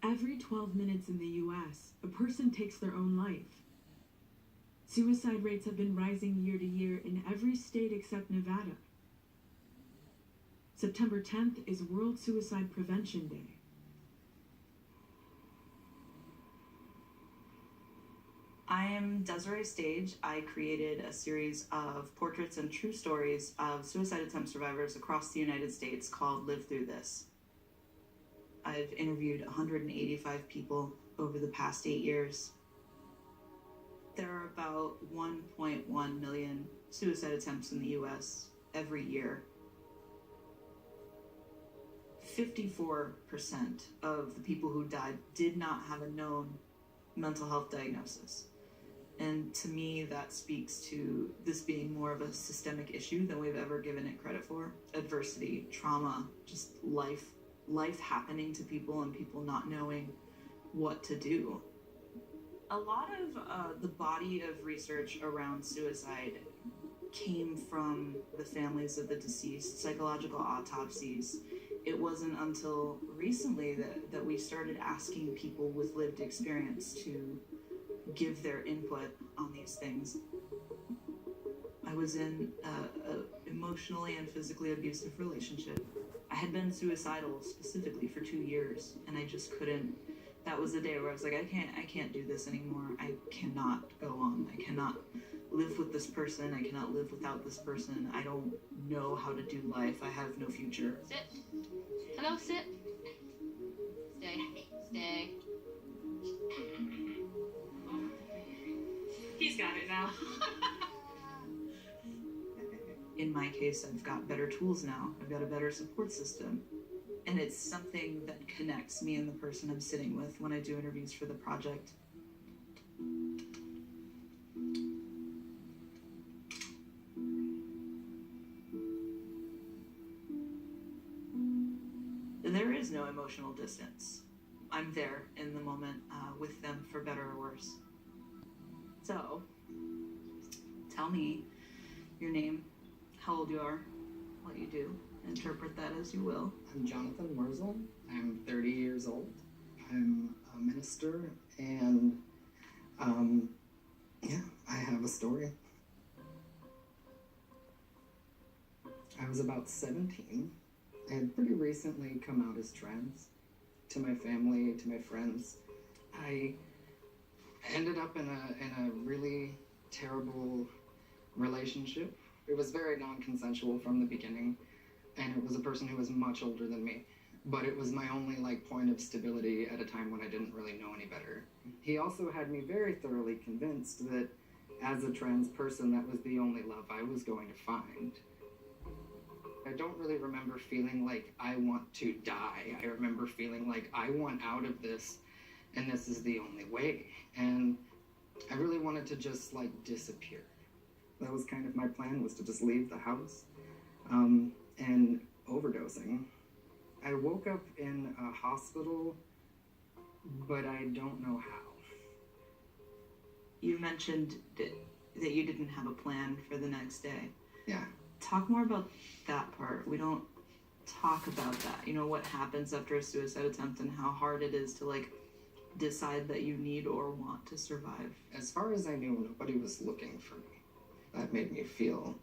Every 12 minutes in the US, a person takes their own life. Suicide rates have been rising year to year in every state except Nevada. September 10th is World Suicide Prevention Day. I am Desiree Stage. I created a series of portraits and true stories of suicide attempt survivors across the United States called Live Through This. I've interviewed 185 people over the past 8 years. There are about 1.1 million suicide attempts in the US every year. 54% of the people who died did not have a known mental health diagnosis. And to me, that speaks to this being more of a systemic issue than we've ever given it credit for. Adversity, trauma, just life happening to people and people not knowing what to do. A lot of the body of research around suicide came from the families of the deceased, psychological autopsies. It wasn't until recently that we started asking people with lived experience to give their input on these things. I was in an emotionally and physically abusive relationship. I had been suicidal specifically for 2 years, and I just couldn't. That was the day where I was like, I can't do this anymore. I cannot go on. I cannot live with this person. I cannot live without this person. I don't know how to do life. I have no future. Sit. Hello, sit. Stay. Stay. He's got it now. In my case, I've got better tools now. I've got a better support system. And it's something that connects me and the person I'm sitting with when I do interviews for the project. There is no emotional distance. I'm there in the moment with them for better or worse. So, tell me your name, how old you are, what you do. Interpret that as you will. I'm Jonathan Wurzel. I'm 30 years old. I'm a minister, and I have a story. I was about 17. I had pretty recently come out as trans to my family, to my friends. I ended up in a really terrible relationship. It was very non-consensual from the beginning. And it was a person who was much older than me. But it was my only point of stability at a time when I didn't really know any better. He also had me very thoroughly convinced that as a trans person, that was the only love I was going to find. I don't really remember feeling like I want to die. I remember feeling like I want out of this, and this is the only way. And I really wanted to just disappear. That was kind of my plan, was to just leave the house. And overdosing. I woke up in a hospital, but I don't know how. You mentioned that you didn't have a plan for the next day. Yeah. Talk more about that part. We don't talk about that. You know, what happens after a suicide attempt and how hard it is to decide that you need or want to survive. As far as I knew, nobody was looking for me. That made me feel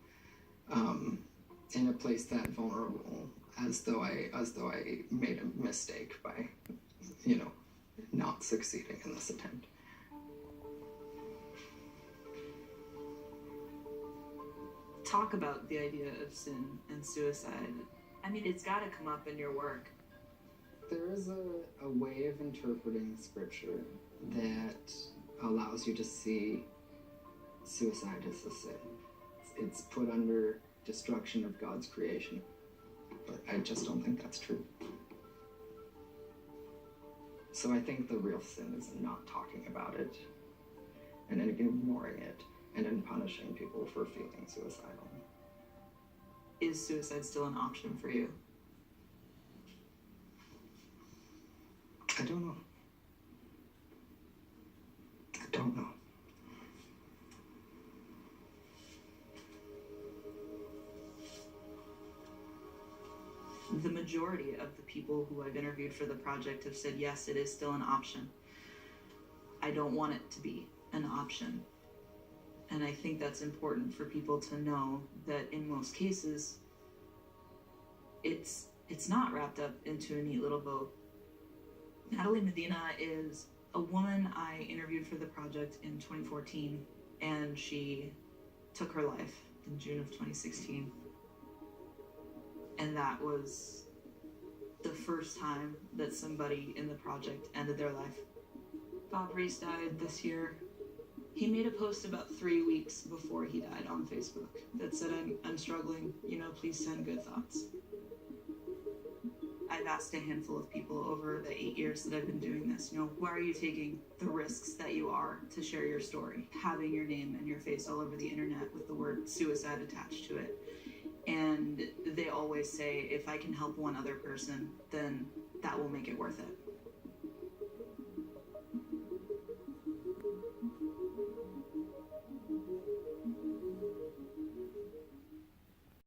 in a place that vulnerable, as though I made a mistake by, not succeeding in this attempt. Talk about the idea of sin and suicide. I mean, it's got to come up in your work. There is a way of interpreting scripture that allows you to see suicide as a sin. It's put under destruction of God's creation. But I just don't think that's true. So I think the real sin is in not talking about it, and in ignoring it, and in punishing people for feeling suicidal. Is suicide still an option for you? I don't know. I don't know. The majority of the people who I've interviewed for the project have said, yes, it is still an option. I don't want it to be an option. And I think that's important for people to know that in most cases, it's not wrapped up into a neat little bow. Natalie Medina is a woman I interviewed for the project in 2014, and she took her life in June of 2016. And that was the first time that somebody in the project ended their life. Bob Reese died this year. He made a post about 3 weeks before he died on Facebook that said, I'm struggling, please send good thoughts. I've asked a handful of people over the 8 years that I've been doing this, why are you taking the risks that you are to share your story, having your name and your face all over the internet with the word suicide attached to it? And they always say, if I can help one other person, then that will make it worth it.